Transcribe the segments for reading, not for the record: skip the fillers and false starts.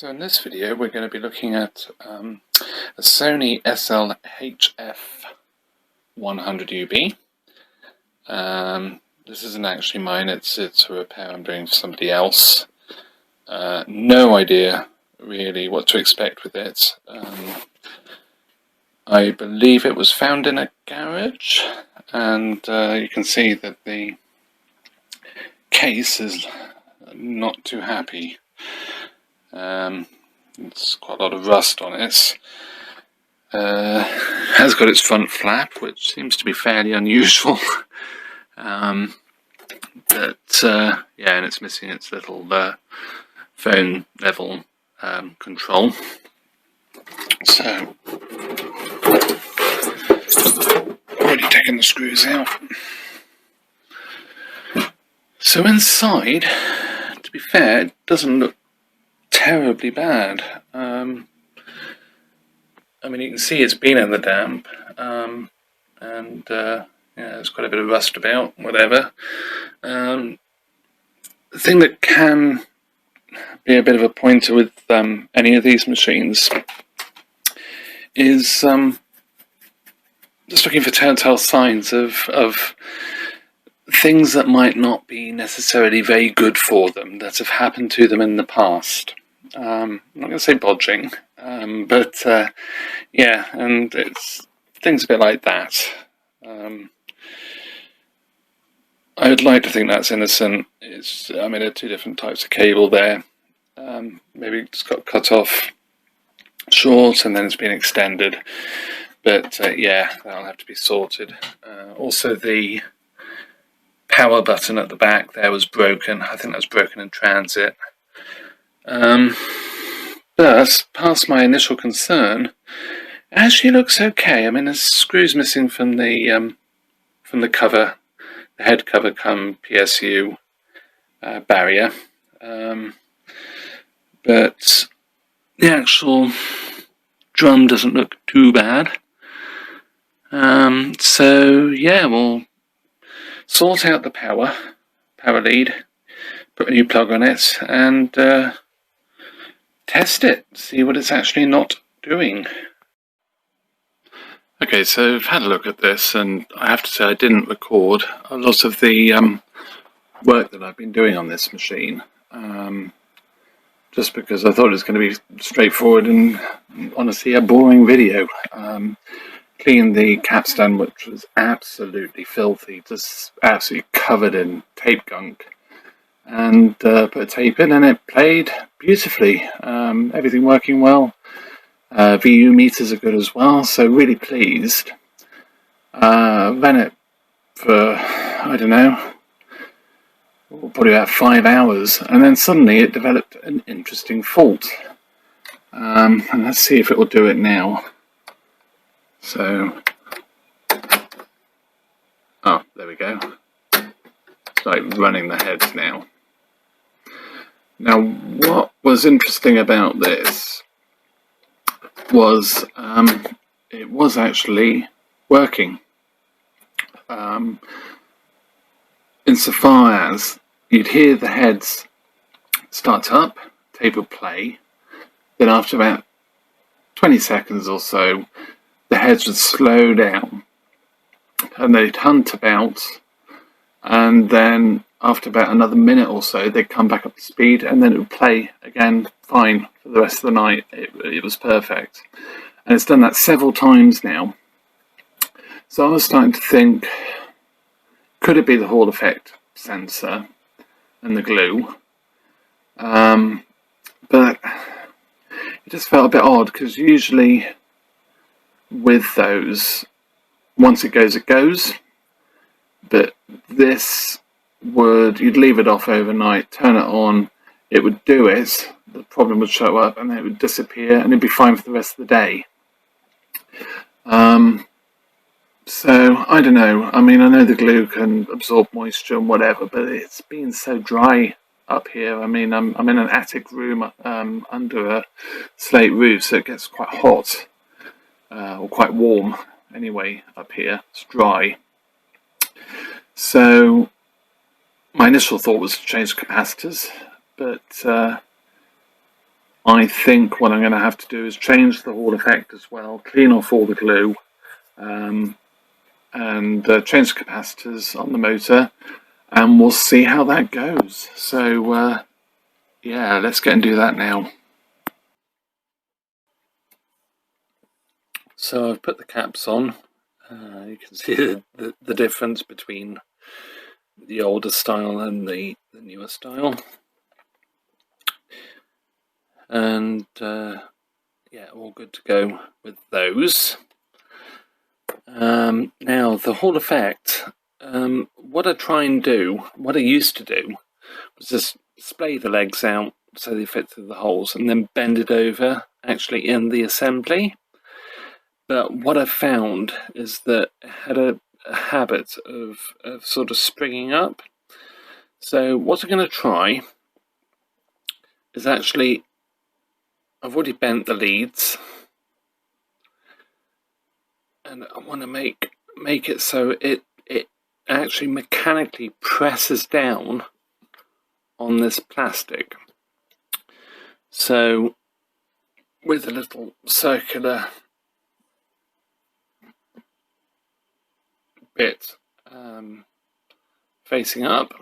So in this video we're going to be looking at a Sony SL-HF100 UB. This isn't actually mine, it's a repair I'm doing for somebody else. No idea really what to expect with it. I believe it was found in a garage, and you can see that the case is not too happy. It's quite a lot of rust on it. Has got its front flap, which seems to be fairly unusual. Yeah, and it's missing its little phone level control. So, already taken the screws out. So inside, to be fair, it doesn't look terribly bad. I mean, you can see it's been in the damp, and yeah, there's quite a bit of rust about, whatever. The thing that can be a bit of a pointer with any of these machines is just looking for telltale signs of things that might not be necessarily very good for them, that have happened to them in the past. I'm not going to say bodging, but yeah, and it's things a bit like that. I would like to think that's innocent. I mean, there are two different types of cable there. Maybe it's got cut off short and then it's been extended, but yeah, that'll have to be sorted. Also, the power button at the back there was broken. I think that was broken in transit. But past my initial concern, it actually looks okay. I mean, there's screws missing from the cover, the head cover cum PSU barrier, but the actual drum doesn't look too bad. So yeah, we'll sort out the power lead, put a new plug on it, and test it, see what it's actually not doing. Okay, so I've had a look at this, and I have to say I didn't record a lot of the work that I've been doing on this machine, just because I thought it was going to be straightforward and honestly a boring video. Cleaned the capstan, which was absolutely filthy, just absolutely covered in tape gunk, and put a tape in and it played beautifully. Everything working well. VU meters are good as well, so really pleased. Ran it for, I don't know, probably about 5 hours, and then suddenly it developed an interesting fault. And let's see if it will do it now. So, oh, there we go. It's like running the heads now. Now, what was interesting about this was it was actually working. Insofar as you'd hear the heads start up, tape would play, then after about 20 seconds or so, the heads would slow down and they'd hunt about, and then after about another minute or so they'd come back up to speed, and then it would play again fine for the rest of the night. It was perfect, and it's done that several times now. So I was starting to think, could it be the Hall effect sensor and the glue? But it just felt a bit odd, because usually with those, once it goes, but this you'd leave it off overnight, turn it on, it would do it, the problem would show up, and then it would disappear, and it'd be fine for the rest of the day. So I don't know. I mean, I know the glue can absorb moisture and whatever, but it's been so dry up here. I mean, I'm in an attic room under a slate roof, so it gets quite hot. Or quite warm anyway up here. It's dry. So my initial thought was to change the capacitors, but I think what I'm going to have to do is change the Hall effect as well, clean off all the glue, and change the capacitors on the motor, and we'll see how that goes. So yeah, let's get and do that now. So I've put the caps on. You can see the difference between the older style and the newer style. And yeah, all good to go with those. Now the Hall effect, what I used to do was just splay the legs out so they fit through the holes and then bend it over actually in the assembly. But what I've found is that it had a habit of sort of springing up. So what I'm going to try is actually, I've already bent the leads, and I want to make it so it actually mechanically presses down on this plastic. So with a little circular bit facing up,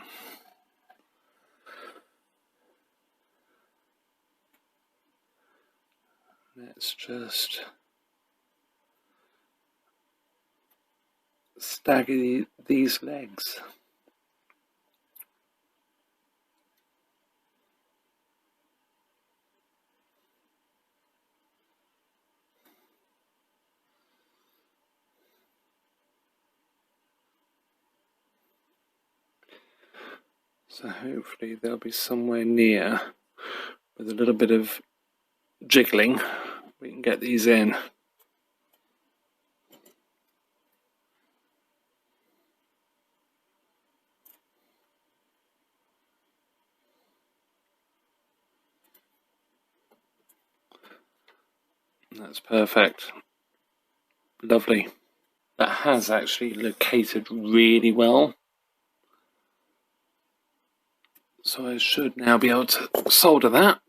let's just stagger these legs. So hopefully they'll be somewhere near. With a little bit of jiggling, we can get these in. That's perfect. Lovely. That has actually located really well. So I should now be able to solder that.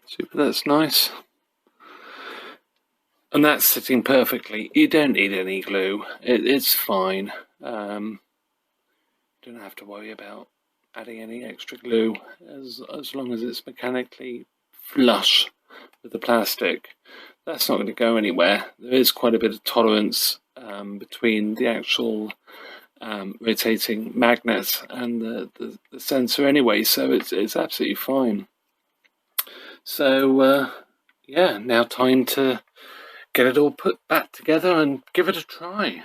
Super, that's nice. And that's sitting perfectly. You don't need any glue. It's fine. Don't have to worry about adding any extra glue as long as it's mechanically flush with the plastic. That's not going to go anywhere. There is quite a bit of tolerance between the actual rotating magnet and the sensor anyway, so it's absolutely fine. So yeah, now time to get it all put back together and give it a try.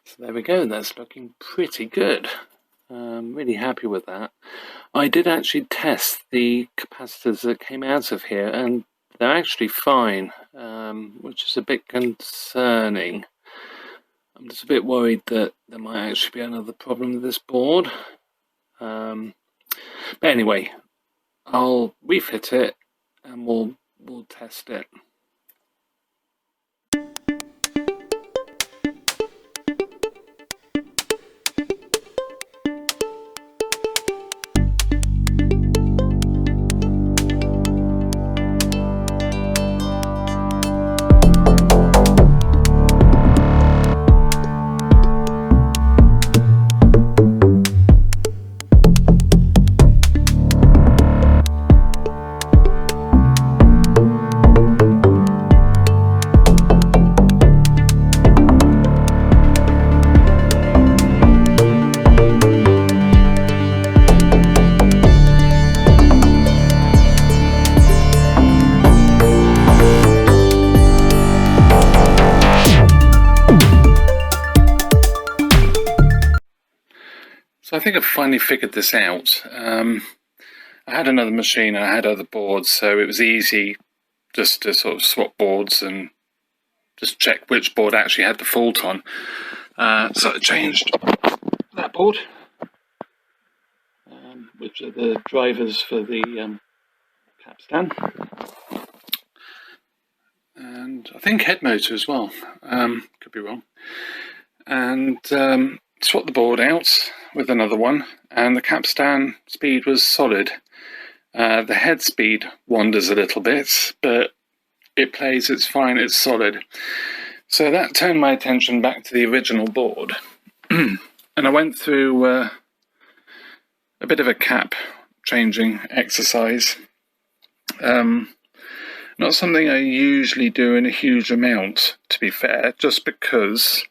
So there we go, that's looking pretty good. I'm really happy with that. I did actually test the capacitors that came out of here, and they're actually fine, which is a bit concerning. I'm just a bit worried that there might actually be another problem with this board. But anyway, I'll refit it and we'll test it. So I think I've finally figured this out. I had another machine and I had other boards, so it was easy just to sort of swap boards and just check which board actually had the fault on. So I changed that board, which are the drivers for the capstan, and I think head motor as well, could be wrong, and swapped the board out with another one, and the capstan speed was solid. The head speed wanders a little bit, but it plays, it's fine, it's solid. So that turned my attention back to the original board. And I went through a bit of a cap changing exercise. Not something I usually do in a huge amount, to be fair, just because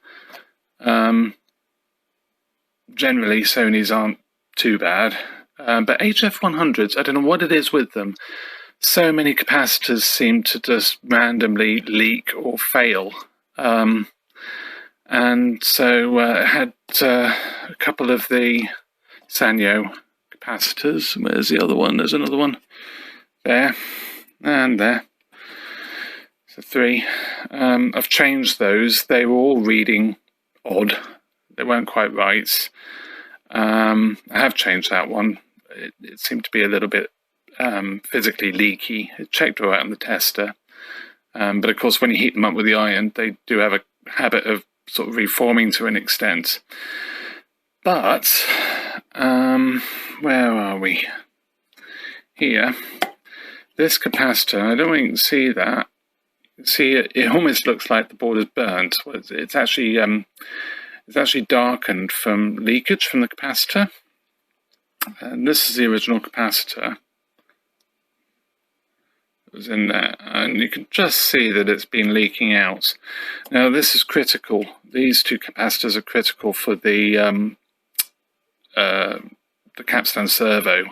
generally Sonys aren't too bad. But HF100s, I don't know what it is with them. So many capacitors seem to just randomly leak or fail. And so I had a couple of the Sanyo capacitors. Where's the other one? There's another one. There. And there. So 3. I've changed those. They were all reading odd. They weren't quite right. I have changed that one. It seemed to be a little bit physically leaky. It checked all right on the tester. But of course, when you heat them up with the iron, they do have a habit of sort of reforming to an extent. But, where are we? Here. This capacitor, I don't know if you can see that. See, it almost looks like the board is burnt. It's actually darkened from leakage from the capacitor. And this is the original capacitor. It was in there, and you can just see that it's been leaking out. Now this is critical. These two capacitors are critical for the capstan servo.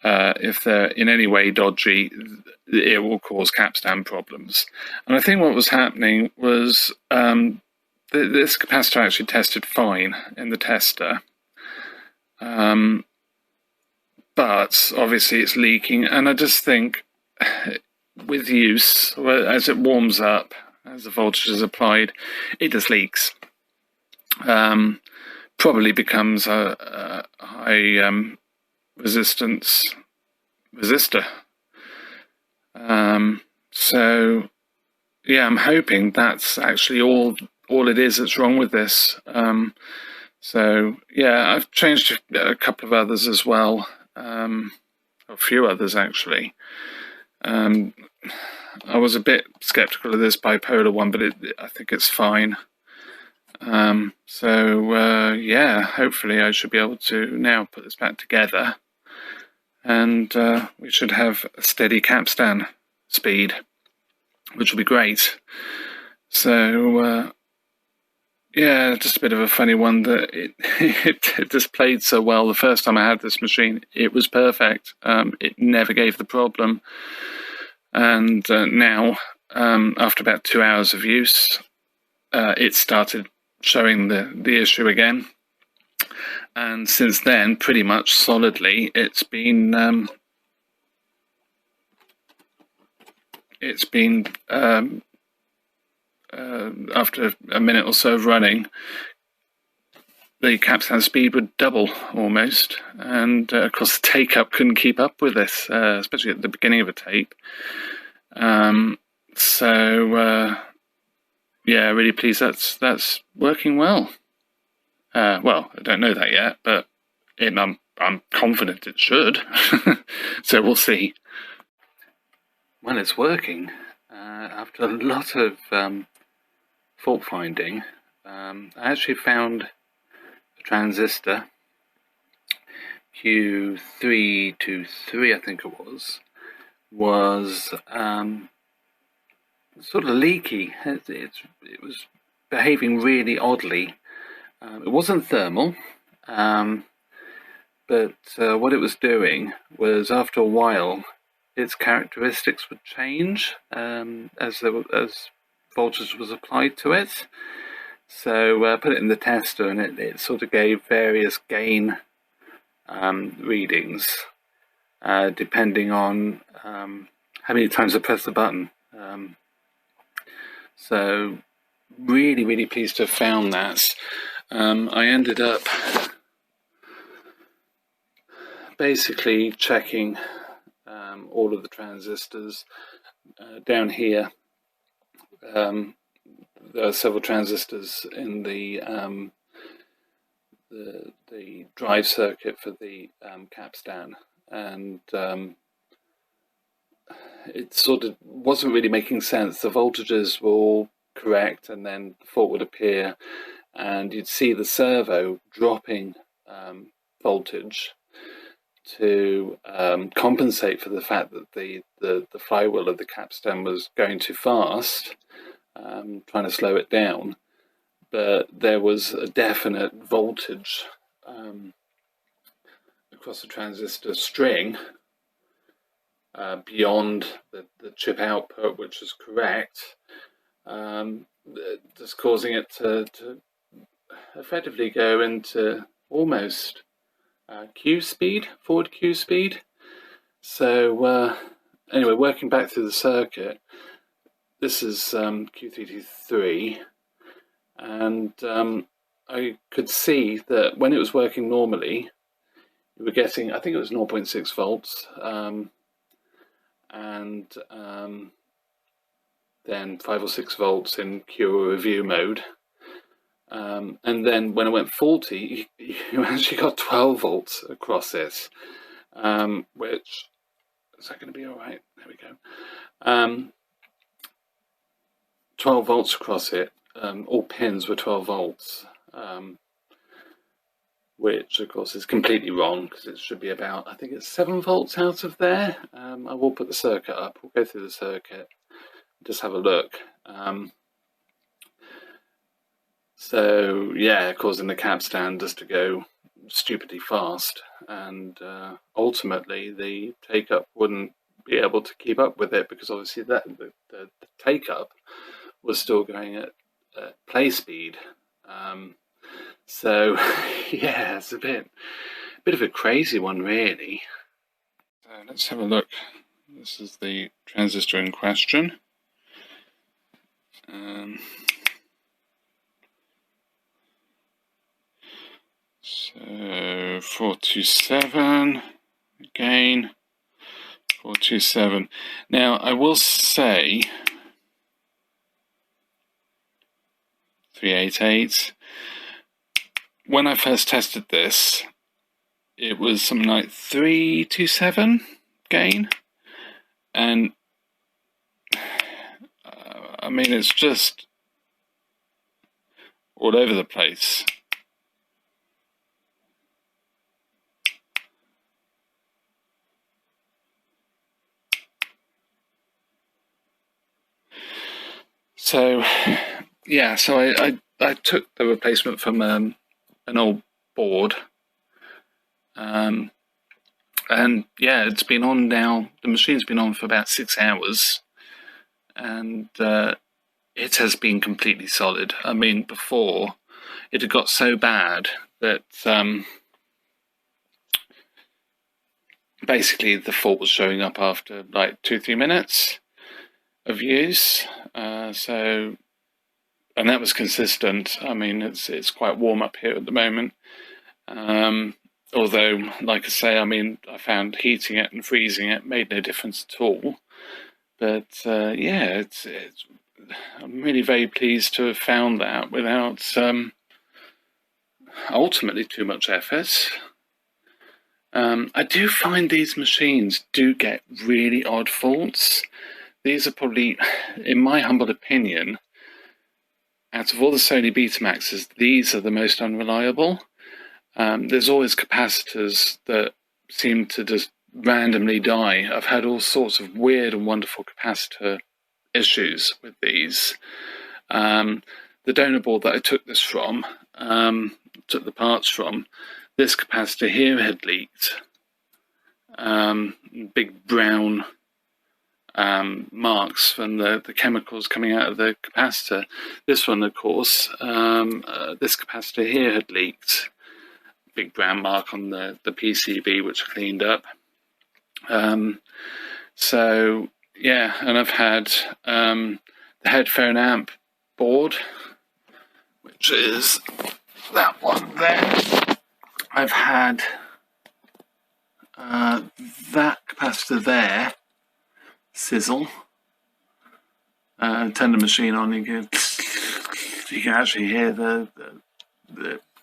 If they're in any way dodgy, it will cause capstan problems. And I think what was happening was this capacitor actually tested fine in the tester, but obviously it's leaking, and I just think with use, as it warms up, as the voltage is applied, it just leaks. Probably becomes a high resistance resistor. So yeah, I'm hoping that's actually all it is that's wrong with this. So yeah, I've changed a couple of others as well, a few others actually. I was a bit skeptical of this bipolar one, but I think it's fine. Yeah, hopefully I should be able to now put this back together, and we should have a steady capstan speed, which will be great. So yeah, just a bit of a funny one that it just played so well. The first time I had this machine, it was perfect. It never gave the problem. And now, after about 2 hours of use, it started showing the issue again. And since then, pretty much solidly, it's been after a minute or so of running, the capstan speed would double almost, and of course the take-up couldn't keep up with this, especially at the beginning of a tape. Yeah, really pleased that's working well. Well, I don't know that yet, but I'm confident it should. So we'll see. Well, it's working. After a lot of fault finding, I actually found a transistor, Q323, I think it was sort of leaky. It was behaving really oddly. It wasn't thermal, but what it was doing was, after a while, its characteristics would change as voltage was applied to it. So I put it in the tester, and it sort of gave various gain readings depending on how many times I pressed the button. So really, really pleased to have found that. I ended up basically checking all of the transistors. Down here, there are several transistors in the drive circuit for the capstan, and it sort of wasn't really making sense. The voltages were all correct, and then the fault would appear, and you'd see the servo dropping voltage to compensate for the fact that the flywheel of the capstan was going too fast, trying to slow it down. But there was a definite voltage across the transistor string beyond the chip output, which was correct, just causing it to effectively go into almost Q speed, forward Q speed. So anyway, working back through the circuit, this is Q323, and I could see that when it was working normally, you were getting, I think it was 0.6 volts, and then 5 or 6 volts in Q review mode. And then when it went faulty, you actually got 12 volts across this, which, is that going to be all right? There we go. 12 volts across it. All pins were 12 volts, which of course is completely wrong, because it should be about, I think it's 7 volts out of there. I will put the circuit up. We'll go through the circuit, just have a look. So yeah, causing the capstan just to go stupidly fast, and ultimately the take-up wouldn't be able to keep up with it, because obviously the take-up was still going at play speed. So yeah, it's a bit of a crazy one, really. So let's have a look. This is the transistor in question. So 427 again, 427. Now I will say 388. When I first tested this, it was something like 327 gain, and I mean, it's just all over the place. So yeah, so I took the replacement from an old board, and yeah, it's been on now. The machine's been on for about 6 hours, and it has been completely solid. I mean, before it had got so bad that basically the fault was showing up after like 2-3 minutes of use. And that was consistent. I mean, it's quite warm up here at the moment. Although, like I say, I mean, I found heating it and freezing it made no difference at all. But yeah, I'm really very pleased to have found that without ultimately too much effort. I do find these machines do get really odd faults. These are probably, in my humble opinion, out of all the Sony Betamaxes, these are the most unreliable. There's always capacitors that seem to just randomly die. I've had all sorts of weird and wonderful capacitor issues with these. The donor board that I took this from, took the parts from, this capacitor here had leaked. Big brown marks from the chemicals coming out of the capacitor. This one, of course, this capacitor here had leaked. Big brown mark on the PCB, which I cleaned up. So yeah, and I've had the headphone amp board, which is that one there. I've had that capacitor there sizzle. Turn the machine on, you can actually hear the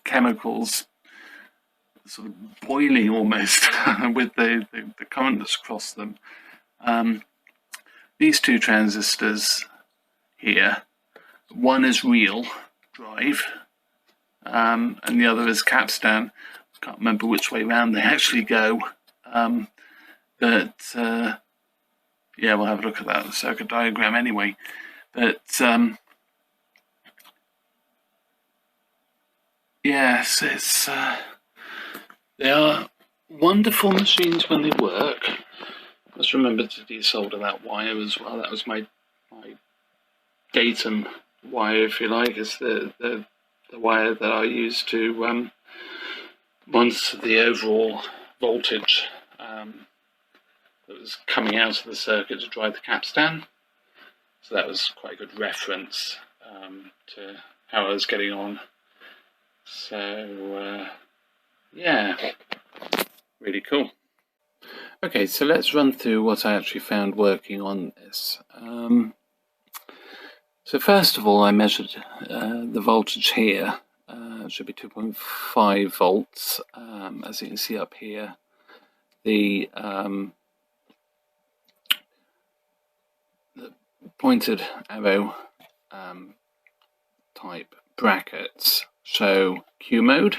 chemicals sort of boiling almost with the current that's across them. These two transistors here, one is real drive, and the other is capstan. Can't remember which way round they actually go, but yeah, we'll have a look at that circuit diagram anyway. But yes, they are wonderful machines when they work. Let's remember to desolder that wire as well. That was my datum wire, if you like. It's the wire that I use to monitor the overall voltage that was coming out of the circuit to drive the capstan. So that was quite a good reference to how I was getting on. So yeah, really cool. Okay, so let's run through what I actually found working on this. So first of all, I measured the voltage here. It should be 2.5 volts. As you can see up here, the pointed arrow type brackets show Q mode,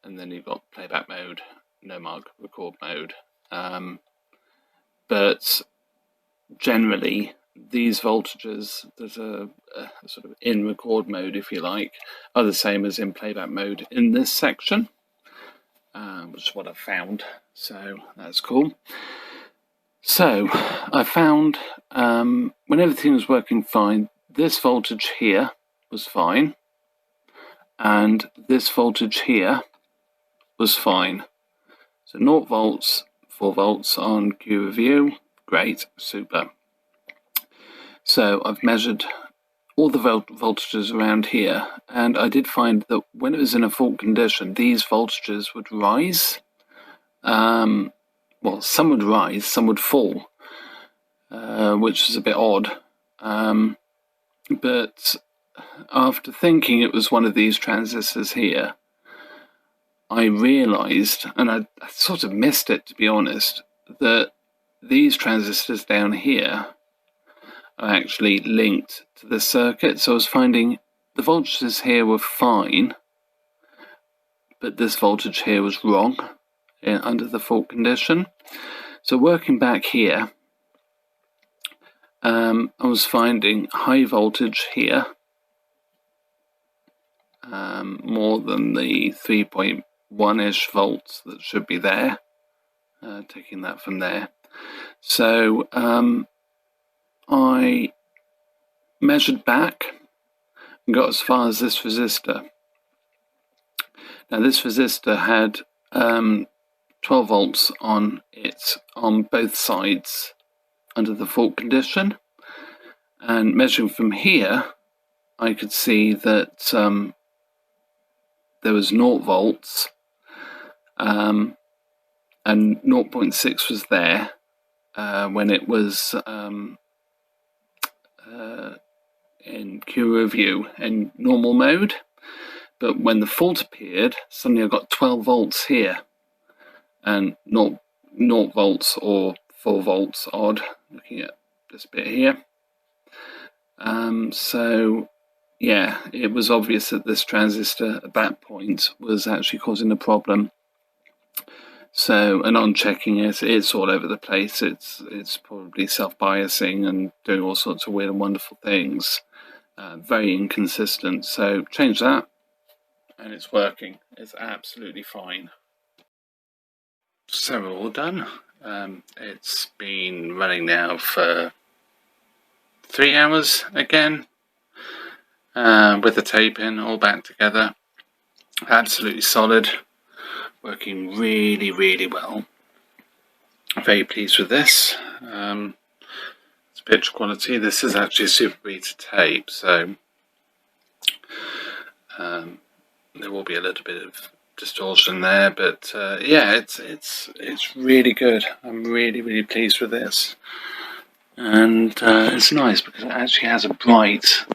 and then you've got playback mode, no mark, record mode. But generally, these voltages that are sort of in record mode, if you like, are the same as in playback mode in this section, which is what I've found. So that's cool. So I found when everything was working fine, this voltage here was fine, and this voltage here was fine. So 0 volts, 4 volts on Q review, great, super. So I've measured all the voltages around here, and I did find that when it was in a fault condition, these voltages would rise. Well, some would rise, some would fall, which is a bit odd. But after thinking it was one of these transistors here, I realised, and I sort of missed it to be honest, that these transistors down here are actually linked to the circuit. So I was finding the voltages here were fine, but this voltage here was wrong under the fault condition. So working back here, I was finding high voltage here, more than the 3.1-ish volts that should be there, taking that from there. So I measured back and got as far as this resistor. Now this resistor had 12 volts on it on both sides under the fault condition, and measuring from here I could see that there was 0 volts and 0.6 was there when it was in Q review in normal mode, but when the fault appeared, suddenly I got 12 volts here and 0 volts or 4 volts odd, looking at this bit here. So yeah, it was obvious that this transistor at that point was actually causing the problem. So, and on checking it, it's all over the place. It's probably self-biasing and doing all sorts of weird and wonderful things. Very inconsistent. So change that, and it's working. It's absolutely fine. So we're all done. It's been running now for 3 hours again, with the tape in, all back together. Absolutely solid, working really, really well. Very pleased with this. It's picture quality. This is actually a Super Beta tape, so there will be a little bit of distortion there, but yeah, it's really good. I'm really, really pleased with this, and it's nice because it actually has a bright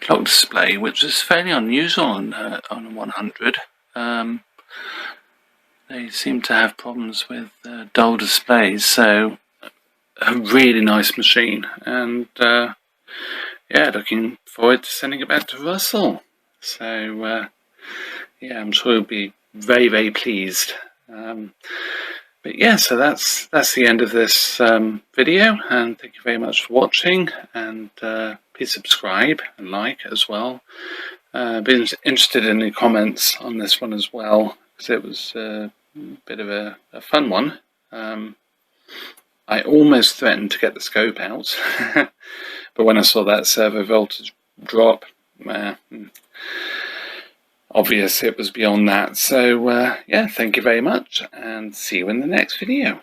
clock display, which is fairly unusual on a 100. They seem to have problems with dull displays, so a really nice machine, and yeah, looking forward to sending it back to Russell. So yeah, I'm sure he'll be very, very pleased. But yeah, so that's the end of this video, and thank you very much for watching, and please subscribe and like as well. Been interested in the comments on this one as well, because it was a bit of a fun one. I almost threatened to get the scope out, but when I saw that servo voltage drop, obvious it was beyond that. So yeah, thank you very much, and see you in the next video.